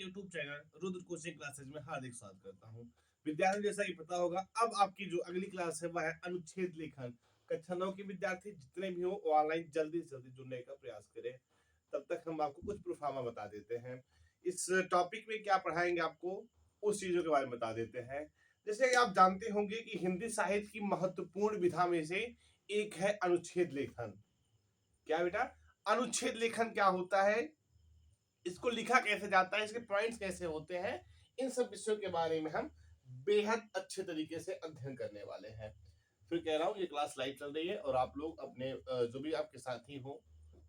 आपके YouTube channel Rudra coaching classes में हार्दिक स्वागत करता हूं। विद्यार्थी, जैसा कि पता होगा, अब आपकी जो अगली क्लास है वह है अनुच्छेद लेखन। कक्षा 9 के विद्यार्थी जितने भी हो ऑनलाइन जल्दी से जल्दी जुड़ने का प्रयास करें। तब तक हम आपको कुछ प्रोफार्मा बता देते हैं। इस टॉपिक में क्या पढ़ाएंगे आपको, उस चीजों के बारे में बता देते हैं। जैसे कि आप जानते होंगे कि हिंदी साहित्य की महत्वपूर्ण विधा में से एक है अनुच्छेद लेखन। क्या बेटा, अनुच्छेद लेखन क्या होता है, इसको लिखा कैसे जाता है, इसके पॉइंट्स कैसे होते हैं, इन सब विषयों के बारे में हम बेहद अच्छे तरीके से अध्ययन करने वाले हैं। फिर कह रहा हूँ, ये क्लास लाइव चल रही है और आप लोग अपने जो भी आपके साथी हो,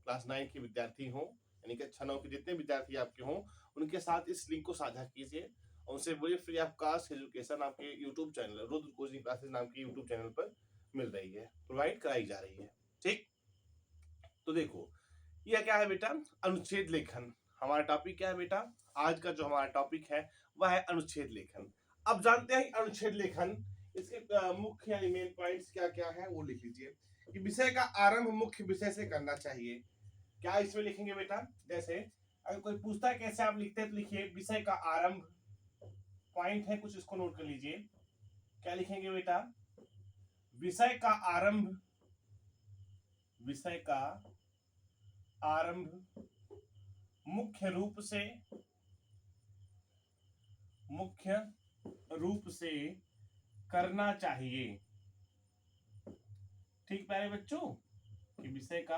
क्लास 9 के विद्यार्थी हो, यानी कि कक्षा 9 के जितने विद्यार्थी आपके हों, उनके साथ इस लिंक को साझा कीजिए और उनसे बोलिए फ्री ऑफ कास्ट एजुकेशन आपके YouTube channel Rudra coaching classes नाम के यूट्यूब चैनल पर मिल रही है, प्रोवाइड कराई जा रही है। ठीक, तो देखो यह क्या है बेटा, अनुच्छेद लेखन। हमारा टॉपिक क्या है बेटा, आज का जो हमारा टॉपिक है वह है अनुच्छेद लेखन। अब जानते हैं अनुच्छेद लेखन, इसके मुख्य यानी मेन पॉइंट्स क्या क्या है वो लिख लीजिए। कि विषय का आरंभ मुख्य विषय से करना चाहिए। क्या इसमें लिखेंगे बेटा, जैसे अगर कोई पूछता है कैसे आप लिखते हैं तो लिखिए विषय का आरंभ, पॉइंट है कुछ, इसको नोट कर लीजिए। क्या लिखेंगे बेटा, विषय का आरंभ, विषय का आरंभ मुख्य रूप से, मुख्य रूप से करना चाहिए। ठीक प्यारे बच्चों, कि विषय का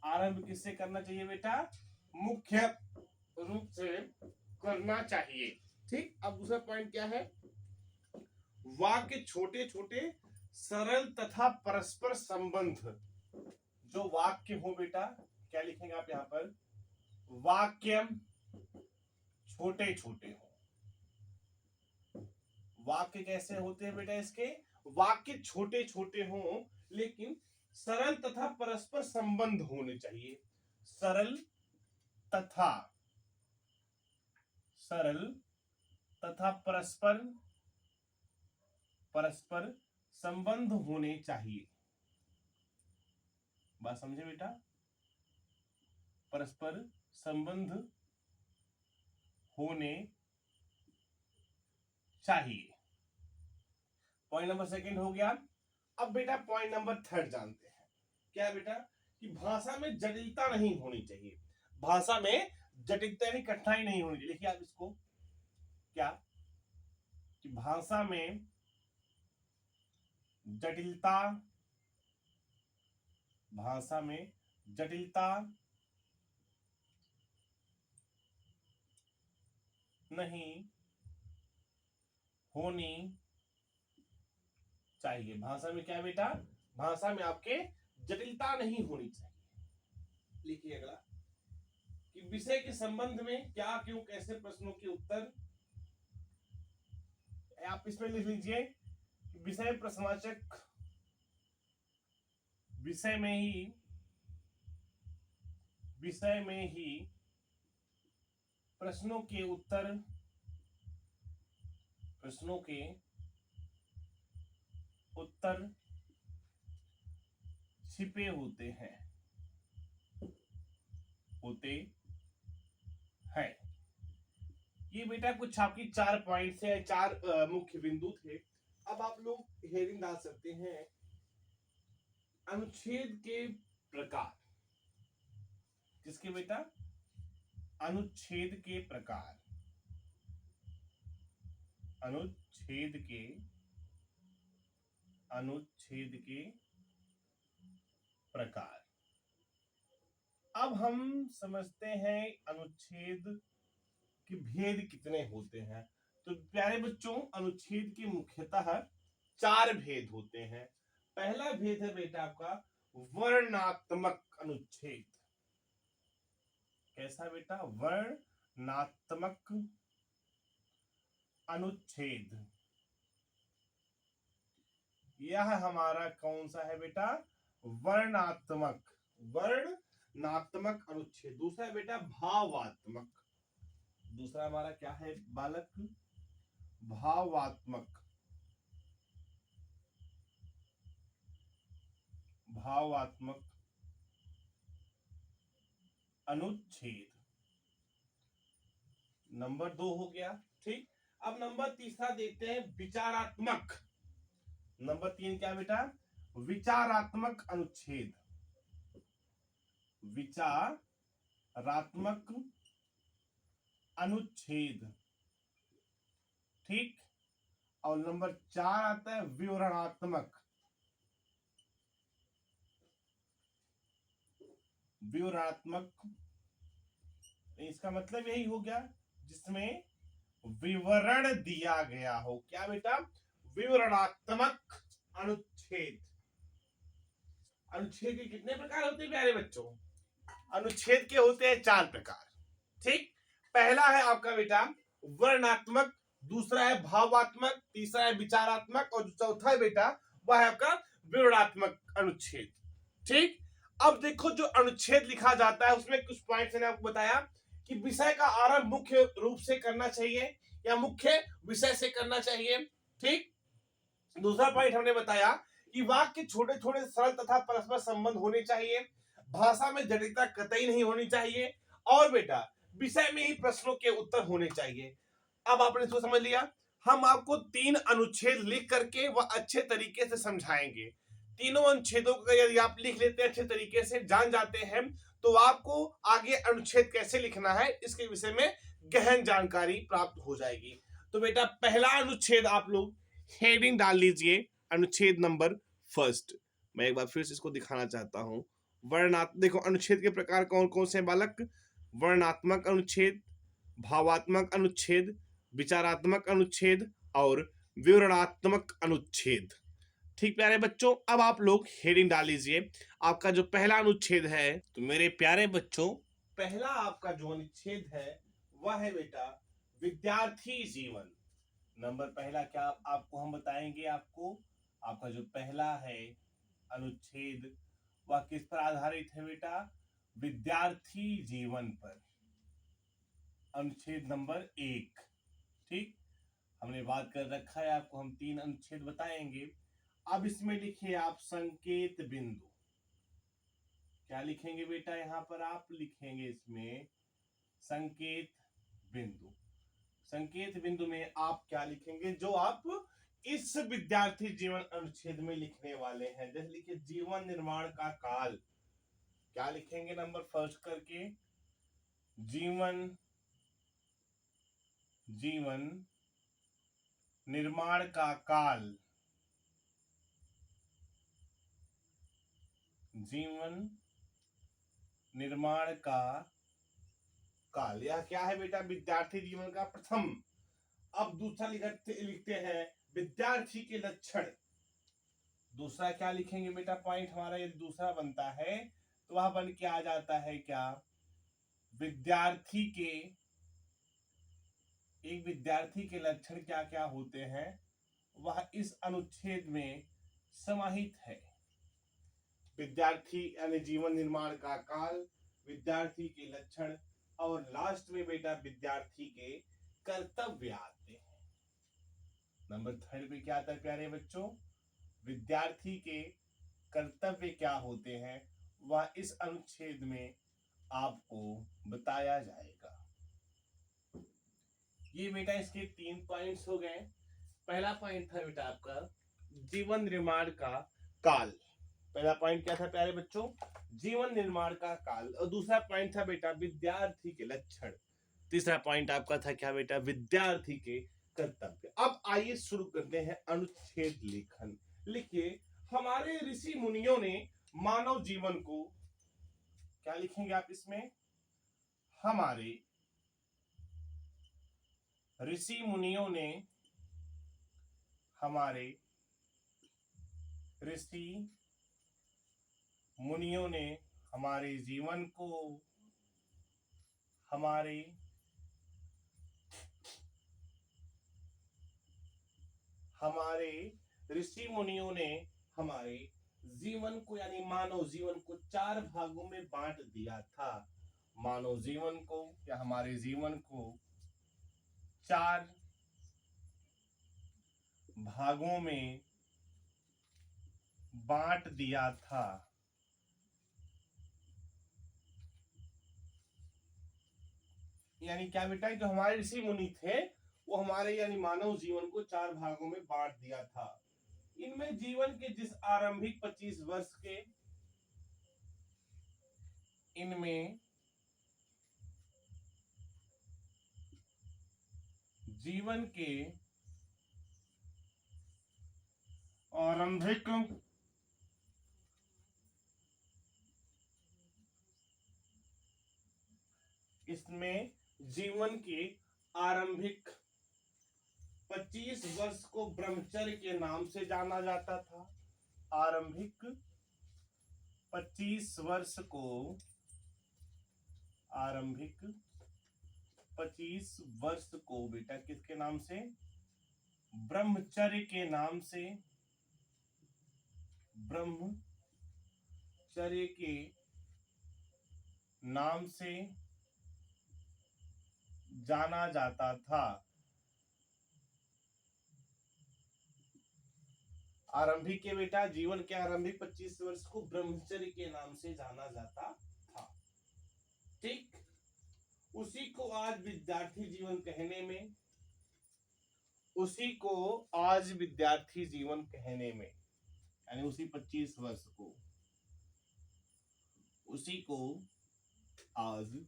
आरंभ किससे करना चाहिए बेटा, मुख्य रूप से करना चाहिए। ठीक, अब दूसरा पॉइंट क्या है, वाक्य छोटे छोटे सरल तथा परस्पर संबंध। जो वाक्य हो बेटा, क्या लिखेंगे आप यहां पर, वाक्य छोटे छोटे हो। वाक्य कैसे होते हैं बेटा, इसके वाक्य छोटे छोटे हों लेकिन सरल तथा परस्पर संबंध होने चाहिए। सरल तथा, सरल तथा परस्पर, परस्पर संबंध होने चाहिए। बात समझे बेटा, परस्पर संबंध होने चाहिए। पॉइंट नंबर सेकंड हो गया। अब बेटा पॉइंट नंबर थर्ड जानते हैं। क्या बेटा, कि भाषा में जटिलता नहीं होनी चाहिए। भाषा में जटिलता यानी कठिनाई नहीं होनी चाहिए। देखिए आप इसको, क्या कि भाषा में जटिलता, भाषा में जटिलता नहीं होनी चाहिए। भाषा में क्या बेटा, भाषा में आपके जटिलता नहीं होनी चाहिए। लिखिए अगला, कि विषय के संबंध में क्या क्यों कैसे प्रश्नों के उत्तर। आप इसमें लिख लीजिए विषय प्रश्नवाचक, विषय में ही, विषय में ही प्रश्नों के उत्तर, प्रश्नों के उत्तर छिपे होते हैं, होते हैं। ये बेटा कुछ आपकी 4 पॉइंट्स है, 4 मुख्य बिंदु थे। अब आप लोग हेडिंग डाल सकते हैं, अनुच्छेद के प्रकार। किसके बेटा, अनुच्छेद के प्रकार, अनुच्छेद के, अनुच्छेद के प्रकार। अब हम समझते हैं अनुच्छेद के भेद कितने होते हैं। तो प्यारे बच्चों, अनुच्छेद के मुख्यतः 4 भेद होते हैं। पहला भेद है बेटा आपका वर्णात्मक अनुच्छेद। कैसा बेटा, वर्णात्मक अनुच्छेद। यह हमारा कौन सा है बेटा, वर्णात्मक, वर्णात्मक अनुच्छेद। दूसरा है बेटा भावात्मक, दूसरा हमारा क्या है बालक, भावात्मक, भावात्मक अनुच्छेद। नंबर 2 हो गया। ठीक, अब नंबर तीसरा देखते हैं, विचारात्मक। नंबर 3 क्या बेटा? विचारात्मक अनुच्छेद। विचारात्मक अनुच्छेद। ठीक, और नंबर 4 आता है विवरणात्मक। विवरणात्मक, इसका मतलब यही हो गया जिसमें विवरण दिया गया हो। क्या बेटा? विवरणात्मक अनुच्छेद। अनुच्छेद के कितने प्रकार होते हैं प्यारे बच्चों? अनुच्छेद के होते हैं 4 प्रकार। ठीक, पहला है आपका बेटा वर्णात्मक, दूसरा है भावात्मक, तीसरा है विचारात्मक, और चौथा है बेटा वह है आपका विवरणात्मक अनुच्छेद। ठीक, अब देखो जो अनुच्छेद लिखा जाता है उसमें कुछ पॉइंट्स मैंने आपको बताया कि विषय का आरंभ मुख्य रूप से करना चाहिए या मुख्य विषय से करना चाहिए। ठीक, दूसरा पॉइंट हमने बताया कि वाक्य छोटे छोटे सरल तथा परस्पर संबंध होने चाहिए, भाषा में जटिलता कतई नहीं होनी चाहिए, और बेटा विषय में ही प्रश्नों के उत्तर होने चाहिए। अब आपने इसको समझ लिया। हम आपको 3 अनुच्छेद लिख करके वह अच्छे तरीके से समझाएंगे। तीनों अनुच्छेदों को यदि आप लिख लेते हैं, अच्छे तरीके से जान जाते हैं, तो आपको आगे अनुच्छेद कैसे लिखना है इसके विषय में गहन जानकारी प्राप्त हो जाएगी। तो बेटा पहला अनुच्छेद आप लोग हेडिंग डाल लीजिए, अनुच्छेद नंबर 1। मैं एक बार फिर से इसको दिखाना चाहता हूं। वर्णात्मक, देखो अनुच्छेद के प्रकार कौन कौन से बालक? वर्णात्मक अनुच्छेद, भावात्मक अनुच्छेद, विचारात्मक अनुच्छेद और विवरणात्मक अनुच्छेद। ठीक प्यारे बच्चों, अब आप लोग हेडिंग डाल लीजिए। आपका जो पहला अनुच्छेद है, तो मेरे प्यारे बच्चों पहला आपका जो अनुच्छेद है वह है बेटा विद्यार्थी जीवन। नंबर पहला क्या आपको हम बताएंगे। आपका जो पहला है अनुच्छेद वह किस पर आधारित है बेटा? विद्यार्थी जीवन पर। अनुच्छेद नंबर 1। ठीक, हमने बात कर रखा है, आपको हम 3 अनुच्छेद बताएंगे। अब इसमें लिखिए आप संकेत बिंदु। क्या लिखेंगे बेटा? यहां पर आप लिखेंगे इसमें संकेत बिंदु। संकेत बिंदु में आप क्या लिखेंगे जो आप इस विद्यार्थी जीवन अनुच्छेद में लिखने वाले हैं? जैसे लिखिए जीवन निर्माण का काल। क्या लिखेंगे नंबर फर्स्ट करके? जीवन निर्माण का काल। जीवन निर्माण का काल, यह क्या है बेटा? विद्यार्थी जीवन का प्रथम। अब दूसरा लिखते हैं विद्यार्थी के लक्षण। दूसरा क्या लिखेंगे बेटा? पॉइंट हमारा यदि दूसरा बनता है तो वह बन के आ जाता है क्या? विद्यार्थी के, एक विद्यार्थी के लक्षण क्या क्या होते हैं वह इस अनुच्छेद में समाहित है। विद्यार्थी यानी जीवन निर्माण का काल, विद्यार्थी के लक्षण, और लास्ट में बेटा विद्यार्थी के कर्तव्य आते हैं। नंबर 3 पे क्या आता है प्यारे बच्चों? विद्यार्थी के कर्तव्य क्या होते हैं वह इस अनुच्छेद में आपको बताया जाएगा। ये बेटा इसके 3 पॉइंट्स हो गए। पहला पॉइंट था बेटा आपका जीवन निर्माण का काल। पहला पॉइंट क्या था प्यारे बच्चों? जीवन निर्माण का काल। और दूसरा पॉइंट था बेटा विद्यार्थी के लक्षण। तीसरा पॉइंट आपका था क्या बेटा? विद्यार्थी के कर्तव्य। अब आइए शुरू करते हैं अनुच्छेद लेखन। लिखिए हमारे ऋषि मुनियों ने मानव जीवन को, क्या लिखेंगे आप इसमें? हमारे ऋषि मुनियों ने, हमारे ऋषि मुनियों ने हमारे जीवन को, हमारे ऋषि मुनियों ने हमारे जीवन को यानी मानव जीवन को 4 भागों में बांट दिया था। मानव जीवन को या हमारे जीवन को 4 भागों में बांट दिया था। यानी क्या बेटा, जो हमारे ऋषि मुनि थे वो हमारे यानी मानव जीवन को 4 भागों में बांट दिया था। इनमें जीवन के जिस आरंभिक 25 वर्ष के, इनमें जीवन के आरंभिक इसमें जीवन के आरंभिक 25 वर्ष को ब्रह्मचर्य के नाम से जाना जाता था। आरंभिक 25 वर्ष को, आरंभिक 25 वर्ष को बेटा किसके नाम से, ब्रह्मचर्य के नाम से, ब्रह्मचर्य के नाम से जाना जाता था। आरंभिक के बेटा जीवन के आरंभिक 25 वर्ष को ब्रह्मचर्य के नाम से जाना जाता था। ठीक, उसी को आज विद्यार्थी जीवन कहने में, उसी को आज विद्यार्थी जीवन कहने में, यानी उसी 25 वर्ष को, उसी को आज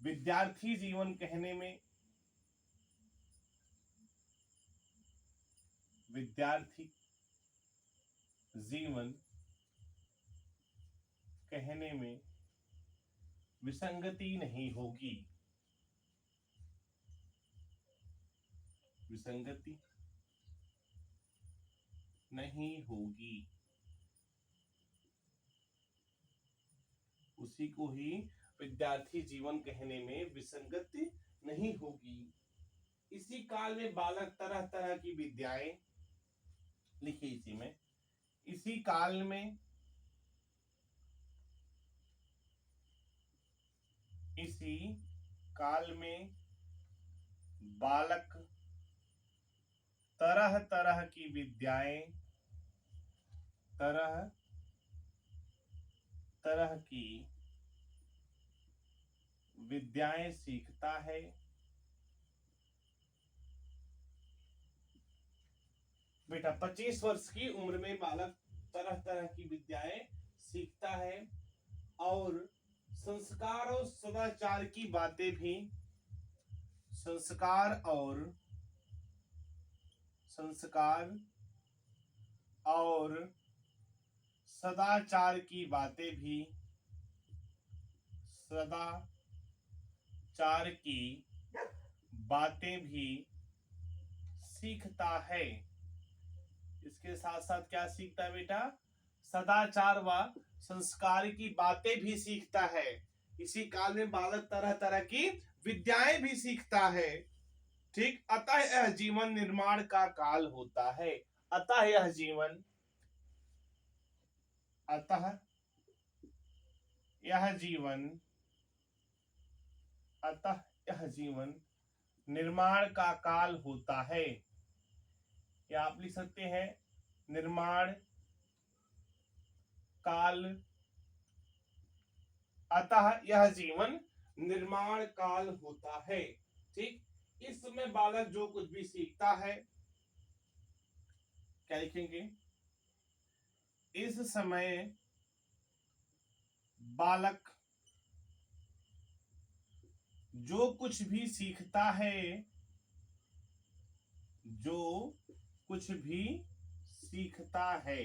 विद्यार्थी जीवन कहने में, विद्यार्थी जीवन कहने में विसंगति नहीं होगी, विसंगति नहीं होगी। उसी को ही विद्यार्थी जीवन कहने में विसंगति नहीं होगी। इसी काल में बालक तरह तरह की विद्याएं, लिखिए इसी में, इसी काल में, इसी काल में बालक तरह तरह की विद्याएं, तरह तरह की विद्याएं सीखता है। बेटा 25 वर्ष की उम्र में बालक तरह तरह की विद्याएं सीखता है और संस्कार और सदाचार की बातें भी, संस्कार और सदाचार की बातें भी, सदाचार की बातें भी सीखता है। इसके साथ साथ क्या सीखता है बेटा, सदाचार व संस्कार की बातें भी सीखता है। इसी काल में बालक तरह तरह की विद्याएं भी सीखता है। ठीक, अतः यह जीवन निर्माण का काल होता है। अतः यह जीवन, अतः यह जीवन, अतः यह जीवन निर्माण का काल होता है। या आप लिख सकते हैं निर्माण काल, अतः यह जीवन निर्माण काल होता है। ठीक, इस समय बालक जो कुछ भी सीखता है, क्या लिखेंगे, इस समय बालक जो कुछ भी सीखता है, जो कुछ भी सीखता है,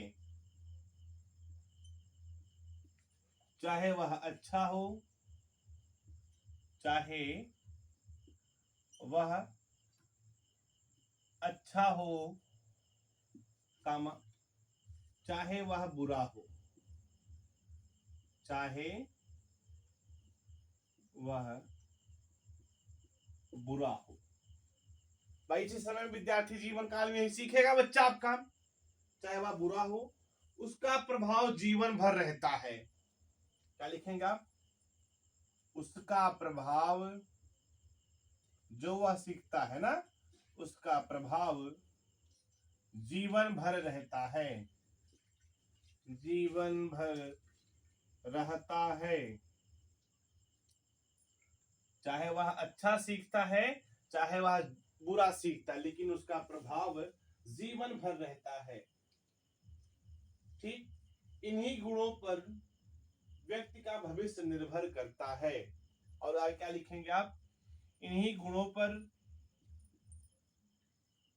चाहे वह अच्छा हो, चाहे वह अच्छा हो, कामा, चाहे वह बुरा हो, चाहे वह बुरा हो। भाई इसी समय विद्यार्थी जीवन काल में ही सीखेगा बच्चा आपका, चाहे वह बुरा हो, उसका प्रभाव जीवन भर रहता है। क्या लिखेंगे आप, उसका प्रभाव, जो वह सीखता है ना, उसका प्रभाव जीवन भर रहता है, जीवन भर रहता है। चाहे वह अच्छा सीखता है चाहे वह बुरा सीखता है, लेकिन उसका प्रभाव जीवन भर रहता है। ठीक, इन्हीं गुणों पर व्यक्ति का भविष्य निर्भर करता है। और आगे क्या लिखेंगे आप, इन्हीं गुणों पर,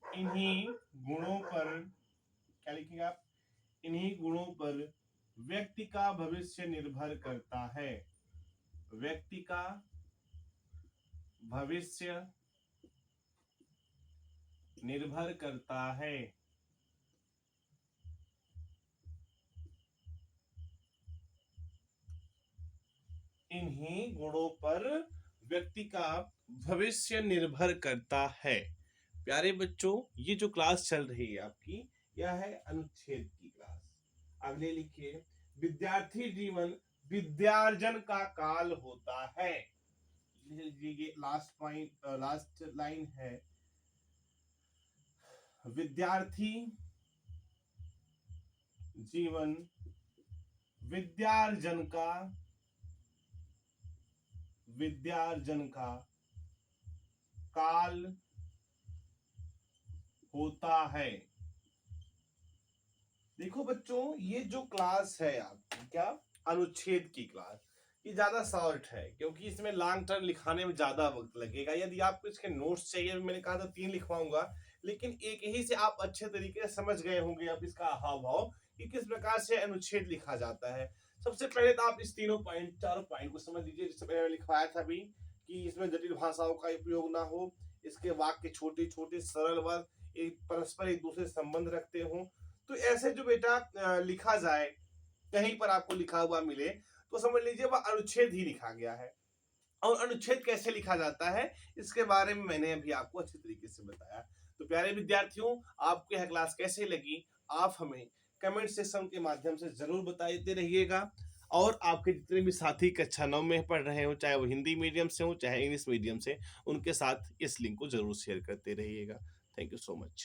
इन्हीं गुणों पर क्या लिखेंगे आप, इन्हीं गुणों पर व्यक्ति का भविष्य निर्भर करता है। व्यक्ति का भविष्य निर्भर करता है। इन्हीं गुणों पर व्यक्ति का भविष्य निर्भर करता है। प्यारे बच्चों, ये जो क्लास चल रही है आपकी, यह है अनुच्छेद की क्लास। अगले लिखिए, विद्यार्थी जीवन विद्यार्जन का काल होता है। ये लास्ट पॉइंट, लास्ट लाइन है, विद्यार्थी जीवन विद्यार्जन का काल होता है। देखो बच्चों, ये जो क्लास है आपकी, क्या, अनुच्छेद की क्लास, ये ज्यादा शॉर्ट है क्योंकि इसमें लॉन्ग टर्म लिखाने में ज्यादा वक्त लगेगा। यदि आपको इसके नोट्स चाहिए, मैंने कहा था 3 लिखवाऊंगा, लेकिन एक ही से आप अच्छे तरीके से समझ गए होंगे अब इसका हाव भाव कि किस प्रकार से अनुच्छेद लिखा जाता है। सबसे पहले तो आप इस तीनों पॉइंट, चारों पॉइंट को समझ लीजिए। जिससे पहले मैंने लिखवाया था अभी कि इसमें जटिल भाषाओं का उपयोग ना हो, इसके वाक्य छोटे छोटे सरल व एक परस्पर एक दूसरे से संबंध रखते हों। तो ऐसे जो बेटा लिखा जाए, कहीं पर आपको लिखा हुआ मिले तो समझ लीजिए वह अनुच्छेद ही लिखा गया है। और अनुच्छेद कैसे लिखा जाता है इसके बारे में मैंने अभी आपको अच्छी तरीके से बताया। तो प्यारे विद्यार्थियों, आपको यह क्लास कैसे लगी आप हमें कमेंट सेक्शन के माध्यम से जरूर बताते रहिएगा। और आपके जितने भी साथी कक्षा 9 में पढ़ रहे हो, चाहे वो हिंदी मीडियम से हो चाहे इंग्लिश मीडियम से, उनके साथ इस लिंक को जरूर शेयर करते रहिएगा। Thank you so much.